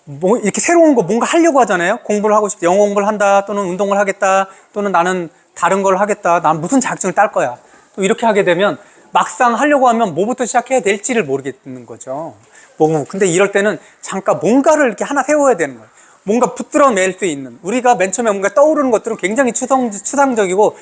뭐 이렇게 새로운 거 뭔가 하려고 하잖아요. 공부를 하고 싶다. 영어 공부를 한다. 또는 운동을 하겠다. 또는 나는 다른 걸 하겠다. 난 무슨 자격증을 딸 거야. 또 이렇게 하게 되면 막상 하려고 하면 뭐부터 시작해야 될지를 모르겠는 거죠. 근데 이럴 때는 잠깐 뭔가를 이렇게 하나 세워야 되는 거예요. 뭔가 붙들어 낼 수 있는. 우리가 맨 처음에 뭔가 떠오르는 것들은 굉장히 추상적이고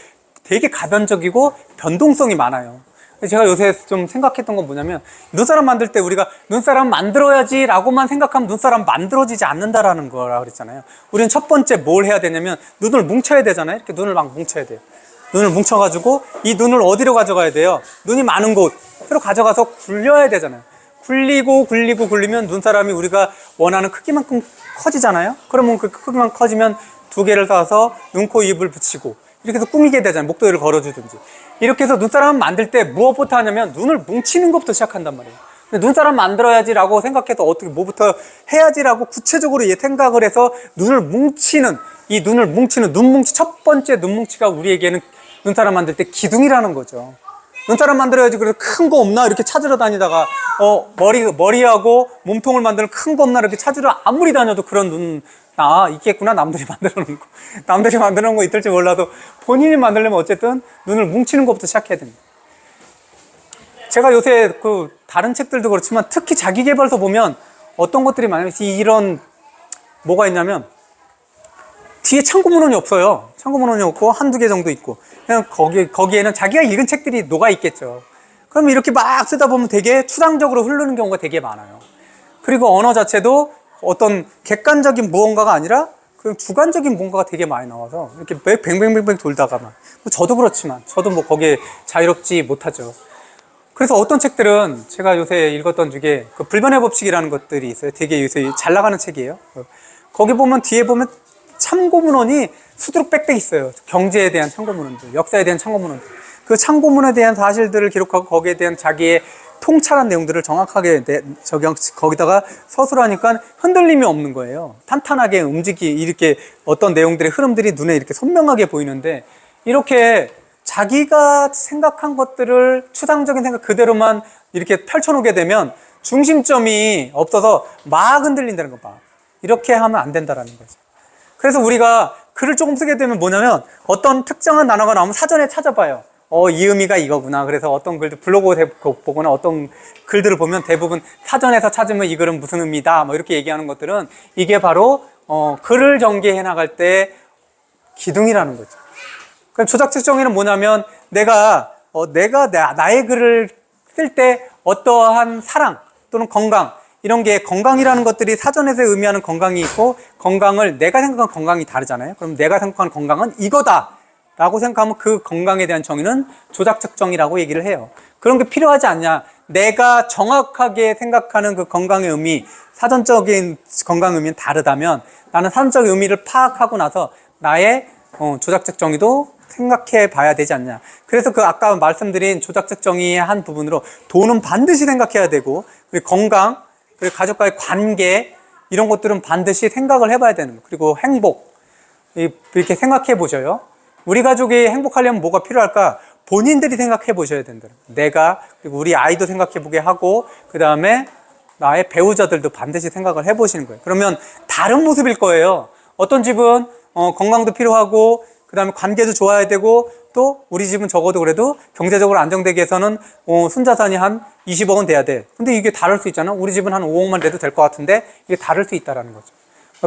되게 가변적이고 변동성이 많아요. 제가 요새 좀 생각했던 건 뭐냐면, 눈사람 만들 때 우리가 눈사람 만들어야지 라고만 생각하면 눈사람 만들어지지 않는다라는 거라 그랬잖아요. 우리는 첫 번째 뭘 해야 되냐면 눈을 뭉쳐야 되잖아요. 이렇게 눈을 막 뭉쳐야 돼요. 눈을 뭉쳐가지고 이 눈을 어디로 가져가야 돼요? 눈이 많은 곳으로 가져가서 굴려야 되잖아요. 굴리면 눈사람이 우리가 원하는 크기만큼 커지잖아요. 그러면 그 크기만 커지면 두 개를 사서 눈, 코, 입을 붙이고 이렇게 해서 꾸미게 되잖아요. 목도리를 걸어주든지. 이렇게 해서 눈사람 만들 때 무엇부터 하냐면 눈을 뭉치는 것부터 시작한단 말이에요. 근데 눈사람 만들어야지라고 생각해서 어떻게 뭐부터 해야지라고 구체적으로 생각을 해서 눈을 뭉치는, 이 눈을 뭉치는 눈뭉치, 첫 번째 눈뭉치가 우리에게는 눈사람 만들 때 기둥이라는 거죠. 눈사람 만들어야지 그래서 큰 거 없나 이렇게 찾으러 다니다가 머리하고 몸통을 만드는 큰 거 없나 이렇게 찾으러 아무리 다녀도 그런 눈 있겠구나. 남들이 만들어 놓은 거. 남들이 만들어 놓은 거 있을지 몰라도 본인이 만들려면 어쨌든 눈을 뭉치는 것부터 시작해야 됩니다. 제가 요새 다른 책들도 그렇지만 특히 자기계발서 보면 어떤 것들이 많으면 이런 뭐가 있냐면 뒤에 참고문헌이 없어요. 참고문헌이 없고 한두 개 정도 있고 그냥 거기에는 자기가 읽은 책들이 녹아 있겠죠. 그럼 이렇게 막 쓰다 보면 되게 추상적으로 흐르는 경우가 되게 많아요. 그리고 언어 자체도 어떤 객관적인 무언가가 아니라 그냥 주관적인 뭔가가 되게 많이 나와서 이렇게 뱅뱅뱅뱅 돌다가만 저도 그렇지만 저도 뭐 거기에 자유롭지 못하죠. 그래서 어떤 책들은 제가 요새 읽었던 중에 그 불변의 법칙이라는 것들이 있어요. 되게 요새 잘 나가는 책이에요. 거기 보면 뒤에 보면 참고문헌이 수두룩 빽빽 있어요. 경제에 대한 참고문헌들, 역사에 대한 참고문헌들. 그 참고문에 대한 사실들을 기록하고 거기에 대한 자기의 통찰한 내용들을 정확하게 거기다가 서술하니까 흔들림이 없는 거예요. 탄탄하게 이렇게 어떤 내용들의 흐름들이 눈에 이렇게 선명하게 보이는데 이렇게 자기가 생각한 것들을 추상적인 생각 그대로만 이렇게 펼쳐놓게 되면 중심점이 없어서 막 흔들린다는 거 봐. 이렇게 하면 안 된다라는 거죠. 그래서 우리가 글을 조금 쓰게 되면 뭐냐면 어떤 특정한 단어가 나오면 사전에 찾아봐요. 이 의미가 이거구나. 그래서 어떤 글들 블로그 보거나 어떤 글들을 보면 대부분 사전에서 찾으면 이 글은 무슨 의미다 뭐 이렇게 얘기하는 것들은 이게 바로 글을 전개해 나갈 때 기둥이라는 거죠. 그럼 조작 측정의는 뭐냐면 내가 나의 글을 쓸 때 어떠한 사랑 또는 건강 이런 게 건강이라는 것들이 사전에서 의미하는 건강이 있고 건강을 내가 생각하는 건강이 다르잖아요. 그럼 내가 생각하는 건강은 이거다 라고 생각하면 그 건강에 대한 정의는 조작 측정이라고 얘기를 해요. 그런 게 필요하지 않냐. 내가 정확하게 생각하는 그 건강의 의미, 사전적인 건강의 의미는 다르다면 나는 사전적 의미를 파악하고 나서 나의 조작적 정의도 생각해 봐야 되지 않냐. 그래서 그 아까 말씀드린 조작적 정의의 한 부분으로 돈은 반드시 생각해야 되고 그리고 건강, 그리고 가족과의 관계 이런 것들은 반드시 생각을 해봐야 되는 거예요. 그리고 행복 이렇게 생각해 보셔요. 우리 가족이 행복하려면 뭐가 필요할까? 본인들이 생각해 보셔야 된다. 내가 그리고 우리 아이도 생각해 보게 하고 그 다음에 나의 배우자들도 반드시 생각을 해보시는 거예요. 그러면 다른 모습일 거예요. 어떤 집은 건강도 필요하고 그 다음에 관계도 좋아야 되고 또 우리 집은 적어도 그래도 경제적으로 안정되기 위해서는 순자산이 한 20억은 돼야 돼. 근데 이게 다를 수 있잖아. 우리 집은 한 5억만 돼도 될 것 같은데 이게 다를 수 있다는 거죠.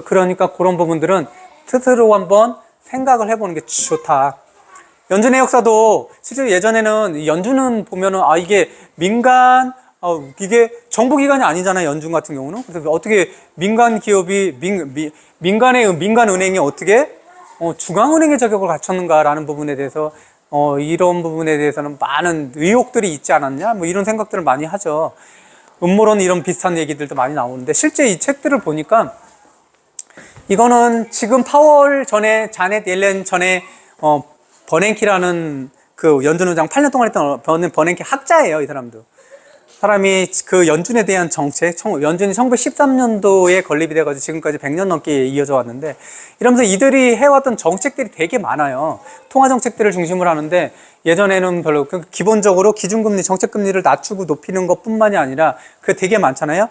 그러니까 그런 부분들은 스스로 한번 생각을 해보는 게 좋다. 연준의 역사도 실제로 예전에는 연준은 보면은 이게 이게 정부기관이 아니잖아요. 연준 같은 경우는. 그래서 어떻게 민간 기업이 민간 은행이 어떻게 중앙은행의 자격을 갖췄는가라는 부분에 대해서 이런 부분에 대해서는 많은 의혹들이 있지 않았냐 뭐 이런 생각들을 많이 하죠. 음모론 이런 비슷한 얘기들도 많이 나오는데 실제 이 책들을 보니까 이거는 지금 파월 전에 자넷 옐렌 전에 버냉키라는 그 연준 의장 8년 동안 했던 버냉키 학자예요. 이 사람이 그 연준에 대한 정책, 연준이 1913년도에 건립이 돼가지고 지금까지 100년 넘게 이어져 왔는데 이러면서 이들이 해왔던 정책들이 되게 많아요. 통화 정책들을 중심으로 하는데 예전에는 별로 기본적으로 기준금리, 정책금리를 낮추고 높이는 것뿐만이 아니라 그게 되게 많잖아요.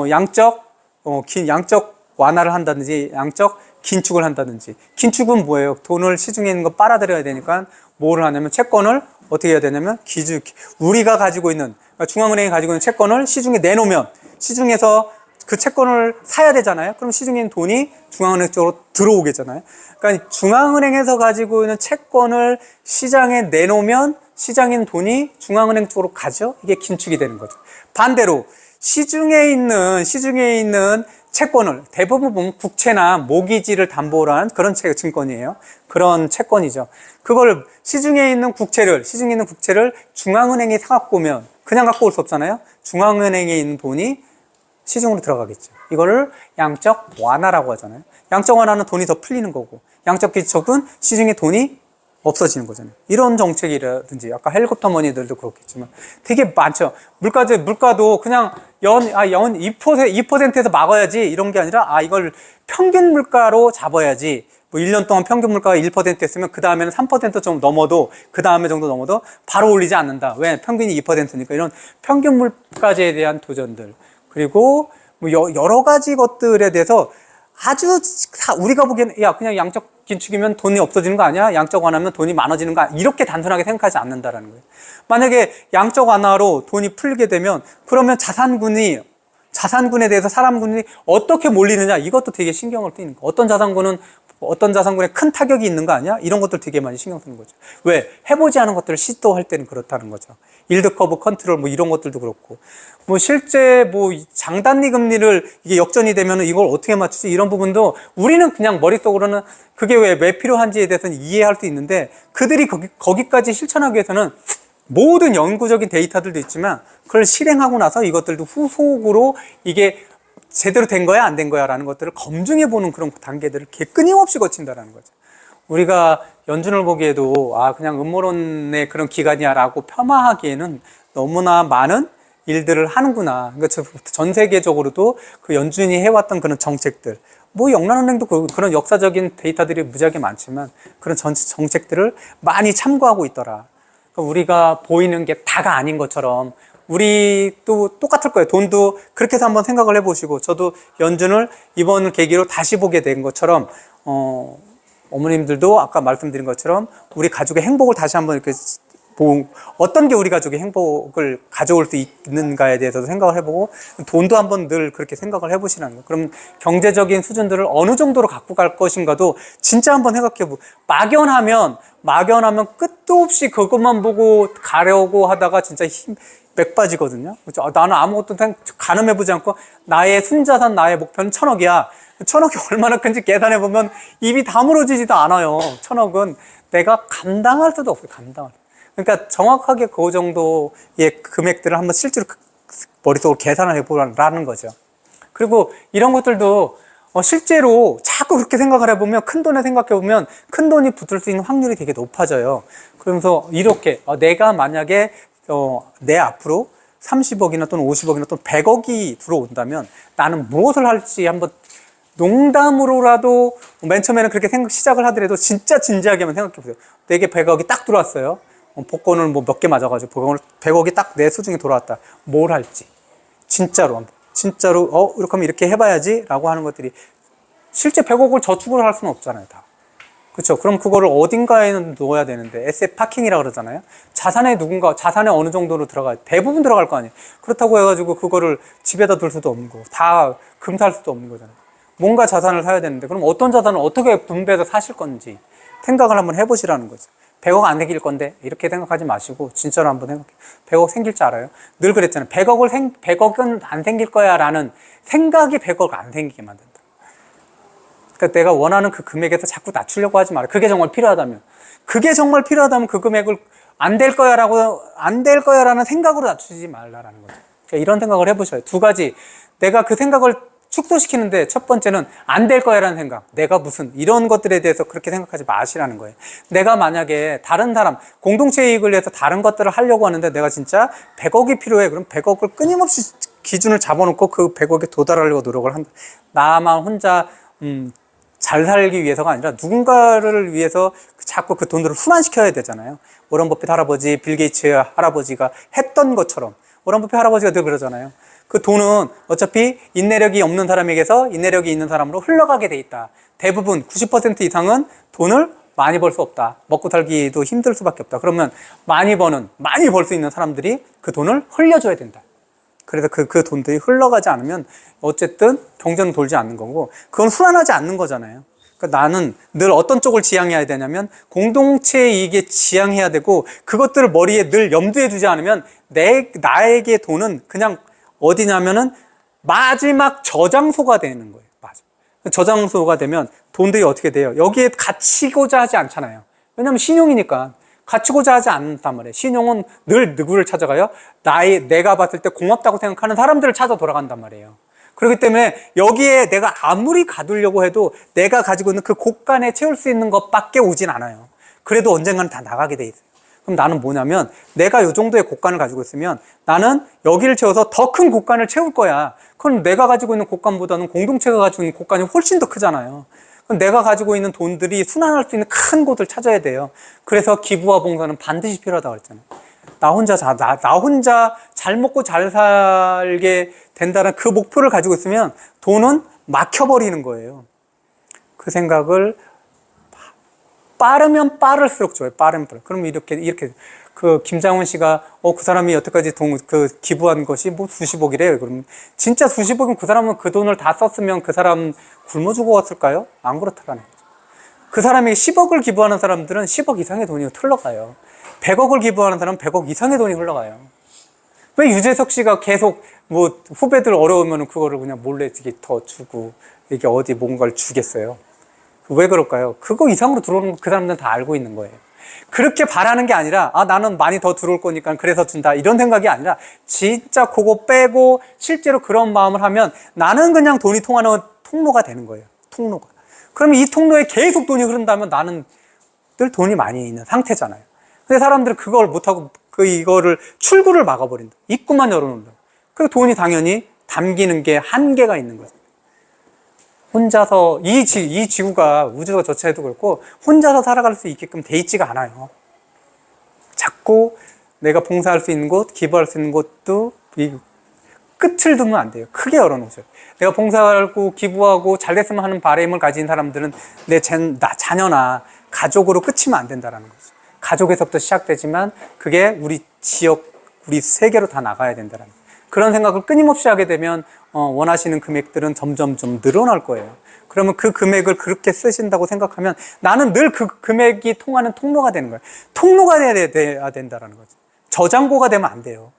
양적 완화를 한다든지 양적 긴축을 한다든지. 긴축은 뭐예요? 돈을 시중에 있는 거 빨아들여야 되니까 뭐를 하냐면 채권을 어떻게 해야 되냐면 우리가 가지고 있는 그러니까 중앙은행이 가지고 있는 채권을 시중에 내놓으면 시중에서 그 채권을 사야 되잖아요. 그럼 시중에 있는 돈이 중앙은행 쪽으로 들어오겠잖아요. 그러니까 중앙은행에서 가지고 있는 채권을 시장에 내놓으면 시장에 있는 돈이 중앙은행 쪽으로 가죠. 이게 긴축이 되는 거죠. 반대로 시중에 있는 채권을 대부분 보면 국채나 모기지를 담보로 한 그런 증권이에요. 그런 채권이죠. 그걸 시중에 있는 국채를 중앙은행이 사갖고 오면 그냥 갖고 올 수 없잖아요. 중앙은행에 있는 돈이 시중으로 들어가겠죠. 이거를 양적 완화라고 하잖아요. 양적 완화는 돈이 더 풀리는 거고, 양적 긴축은 시중에 돈이 없어지는 거잖아요. 이런 정책이라든지 아까 헬리콥터 머니들도 그렇겠지만 되게 많죠. 물가도 그냥 연 2%에서 막아야지 이런 게 아니라 이걸 평균 물가로 잡아야지. 뭐 1년 동안 평균 물가가 1% 했으면 그 다음에는 3%좀 넘어도 그 다음에 정도 넘어도 바로 올리지 않는다. 왜? 평균이 2%니까 이런 평균 물가제에 대한 도전들. 그리고 뭐 여러 가지 것들에 대해서 아주 우리가 보기에는 그냥 양적 긴축이면 돈이 없어지는 거 아니야? 양적 완화면 돈이 많아지는 거 아니야? 이렇게 단순하게 생각하지 않는다라는 거예요. 만약에 양적 완화로 돈이 풀게 되면 그러면 자산군에 대해서 사람군이 어떻게 몰리느냐 이것도 되게 신경을 쓰이는 거예요. 어떤 자산군에 큰 타격이 있는 거 아니야? 이런 것들 되게 많이 신경 쓰는 거죠. 왜? 해보지 않은 것들을 시도할 때는 그렇다는 거죠. 일드 커브 컨트롤 뭐 이런 것들도 그렇고 뭐 실제 뭐 장단기 금리를 이게 역전이 되면 이걸 어떻게 맞추지 이런 부분도 우리는 그냥 머릿속으로는 그게 왜 필요한지에 대해서는 이해할 수 있는데 그들이 거기까지 실천하기 위해서는 모든 연구적인 데이터들도 있지만 그걸 실행하고 나서 이것들도 후속으로 이게 제대로 된 거야 안 된 거야 라는 것들을 검증해 보는 그런 단계들을 끊임없이 거친다라는 거죠. 우리가 연준을 보기에도 그냥 음모론의 그런 기관이야 라고 폄하하기에는 너무나 많은 일들을 하는구나. 그러니까 전 세계적으로도 그 연준이 해왔던 그런 정책들 뭐 영란은행도 그런 역사적인 데이터들이 무지하게 많지만 그런 정책들을 많이 참고하고 있더라. 그러니까 우리가 보이는 게 다가 아닌 것처럼 우리도 똑같을 거예요. 돈도 그렇게 해서 한번 생각을 해보시고 저도 연준을 이번 계기로 다시 보게 된 것처럼 어머님들도 아까 말씀드린 것처럼 우리 가족의 행복을 다시 한번 이렇게 어떤 게 우리 가족의 행복을 가져올 수 있는가에 대해서도 생각을 해보고 돈도 한번 늘 그렇게 생각을 해보시라는 거예요. 그럼 경제적인 수준들을 어느 정도로 갖고 갈 것인가도 진짜 한번 생각해보고 막연하면 끝도 없이 그것만 보고 가려고 하다가 진짜 맥 빠지거든요. 그렇죠? 나는 아무것도 가늠해보지 않고 나의 순자산 나의 목표는 1,000억이야. 1,000억이 얼마나 큰지 계산해보면 입이 다물어지지도 않아요. 1,000억은 내가 감당할 수도 없어요. 그러니까 정확하게 그 정도의 금액들을 한번 실제로 머릿속으로 계산을 해보라는 거죠. 그리고 이런 것들도 실제로 자꾸 그렇게 생각을 해보면 큰돈에 생각해보면 큰돈이 붙을 수 있는 확률이 되게 높아져요. 그러면서 이렇게 내가 만약에 내 앞으로 30억이나 또는 50억이나 또는 100억이 들어온다면 나는 무엇을 할지 한번 농담으로라도 맨 처음에는 그렇게 시작을 하더라도 진짜 진지하게 한번 생각해 보세요. 내게 100억이 딱 들어왔어요. 복권을 뭐 몇 개 맞아가지고 100억이 딱 내 수중에 돌아왔다. 뭘 할지. 진짜로 이렇게 하면 이렇게 해봐야지 라고 하는 것들이 실제 100억을 저축을 할 수는 없잖아요. 다. 그렇죠. 그럼 그거를 어딘가에는 넣어야 되는데 에셋 파킹이라고 그러잖아요. 자산에 어느 정도로 대부분 들어갈 거 아니에요. 그렇다고 해가지고 그거를 집에다 둘 수도 없는 거고 다 금살 수도 없는 거잖아요. 뭔가 자산을 사야 되는데 그럼 어떤 자산을 어떻게 분배해서 사실 건지 생각을 한번 해보시라는 거죠. 100억 안 생길 건데 이렇게 생각하지 마시고 진짜로 한번 생각해요. 100억 생길 줄 알아요? 늘 그랬잖아요. 100억은 안 생길 거야 라는 생각이 100억 안 생기게 만든다. 그러니까 내가 원하는 그 금액에서 자꾸 낮추려고 하지 마라. 그게 정말 필요하다면 그 금액을 안 될 거야라는 생각으로 낮추지 말라라는 거죠. 그러니까 이런 생각을 해보셔요. 두 가지. 내가 그 생각을 축소시키는데 첫 번째는 안 될 거야라는 생각. 내가 무슨 이런 것들에 대해서 그렇게 생각하지 마시라는 거예요. 내가 만약에 다른 사람, 공동체 이익을 위해서 다른 것들을 하려고 하는데 내가 진짜 100억이 필요해. 그럼 100억을 끊임없이 기준을 잡아놓고 그 100억에 도달하려고 노력을 한다. 나만 혼자 잘 살기 위해서가 아니라 누군가를 위해서 자꾸 그 돈들을 순환시켜야 되잖아요. 워런 버핏 할아버지, 빌 게이츠 할아버지가 했던 것처럼 워런 버핏 할아버지가 늘 그러잖아요. 그 돈은 어차피 인내력이 없는 사람에게서 인내력이 있는 사람으로 흘러가게 돼 있다. 대부분 90% 이상은 돈을 많이 벌 수 없다. 먹고 살기도 힘들 수밖에 없다. 그러면 많이 벌 수 있는 사람들이 그 돈을 흘려줘야 된다. 그래서 그 돈들이 흘러가지 않으면 어쨌든 경제는 돌지 않는 거고, 그건 수완하지 않는 거잖아요. 그러니까 나는 늘 어떤 쪽을 지향해야 되냐면 공동체의 이익에 지향해야 되고, 그것들을 머리에 늘 염두에 두지 않으면 나에게 돈은 그냥 어디냐면은 마지막 저장소가 되는 거예요. 맞아. 저장소가 되면 돈들이 어떻게 돼요? 여기에 갇히고자 하지 않잖아요. 왜냐면 신용이니까. 갇히고자 하지 않는단 말이에요. 신용은 늘 누구를 찾아가요? 내가 봤을 때 고맙다고 생각하는 사람들을 찾아 돌아간단 말이에요. 그렇기 때문에 여기에 내가 아무리 가두려고 해도 내가 가지고 있는 그 곳간에 채울 수 있는 것밖에 오진 않아요. 그래도 언젠가는 다 나가게 돼 있어요. 그럼 나는 뭐냐면 내가 이 정도의 곳간을 가지고 있으면 나는 여기를 채워서 더 큰 곳간을 채울 거야. 그럼 내가 가지고 있는 곳간보다는 공동체가 가지고 있는 곳간이 훨씬 더 크잖아요. 그럼 내가 가지고 있는 돈들이 순환할 수 있는 큰 곳을 찾아야 돼요. 그래서 기부와 봉사는 반드시 필요하다고 했잖아요. 나 혼자 잘 먹고 잘 살게 된다는 그 목표를 가지고 있으면 돈은 막혀버리는 거예요. 그 생각을 빠르면 빠를수록 좋아요. 빠르면 빠르. 그럼 이렇게 그 김장훈 씨가 그 사람이 여태까지 기부한 것이 뭐 수십억이래요. 그럼 진짜 수십억이면 그 사람은 그 돈을 다 썼으면 그 사람 굶어 죽어갔을까요? 안 그렇다라는 거죠. 그 사람이 10억을 기부하는 사람들은 10억 이상의 돈이 흘러가요. 100억을 기부하는 사람은 100억 이상의 돈이 흘러가요. 왜 유재석 씨가 계속 뭐 후배들 어려우면 그거를 그냥 몰래 이렇게 더 주고 이게 어디 뭔가를 주겠어요? 왜 그럴까요? 그거 이상으로 들어오는 거 그 사람들은 다 알고 있는 거예요. 그렇게 바라는 게 아니라 나는 많이 더 들어올 거니까 그래서 준다 이런 생각이 아니라 진짜 그거 빼고 실제로 그런 마음을 하면 나는 그냥 돈이 통하는 통로가 되는 거예요. 통로가. 그러면 이 통로에 계속 돈이 흐른다면 나는 늘 돈이 많이 있는 상태잖아요. 근데 사람들은 그걸 못하고 이거를 출구를 막아버린다. 입구만 열어놓는다. 그리고 돈이 당연히 담기는 게 한계가 있는 거죠. 혼자서 이 지구가 우주가 전체도 그렇고 혼자서 살아갈 수 있게끔 돼 있지가 않아요. 자꾸 내가 봉사할 수 있는 곳, 기부할 수 있는 곳도 이 끝을 두면 안 돼요. 크게 열어놓으세요. 내가 봉사하고 기부하고 잘 됐으면 하는 바람을 가진 사람들은 나 자녀나 가족으로 끝이면 안 된다는 거죠. 가족에서부터 시작되지만 그게 우리 지역, 우리 세계로 다 나가야 된다는 거죠. 그런 생각을 끊임없이 하게 되면 원하시는 금액들은 점점 좀 늘어날 거예요. 그러면 그 금액을 그렇게 쓰신다고 생각하면 나는 늘 그 금액이 통하는 통로가 되는 거예요. 통로가 돼야 된다는 거죠. 저장고가 되면 안 돼요.